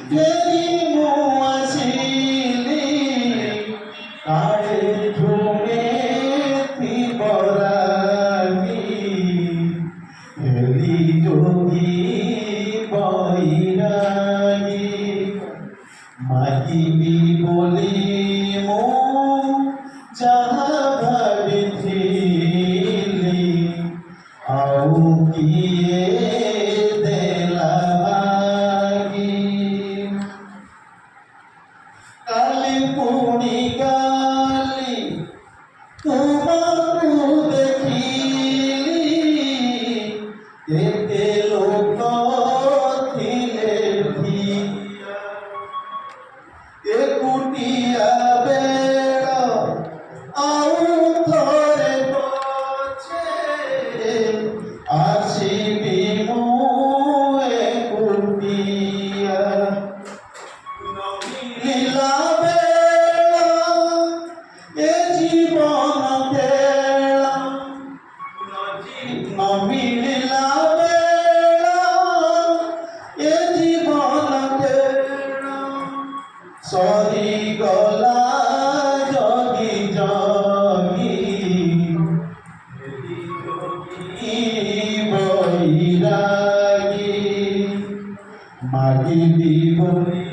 ফেরি মুয়াশিলি কারে ঝুমে তিবরানি হেলি যোগী বৈরাগী মাগিবি বলি মো যাহা ভাবিছিলি আউ কিয়ে দেলা ভাগি কালি পুনি গালি তোমাকু দেখিলি এতে লোক থিলে ভিয়া একুটিয়া বেড়া আউ থরে পছে আসিবি মু একুটিয়া লীলা বেড়া এ জীবন খেলা নমিলা বেড়া এ জীবন খেলা সরি গলা জগি জগি বৈরাগী মাগিবি বলি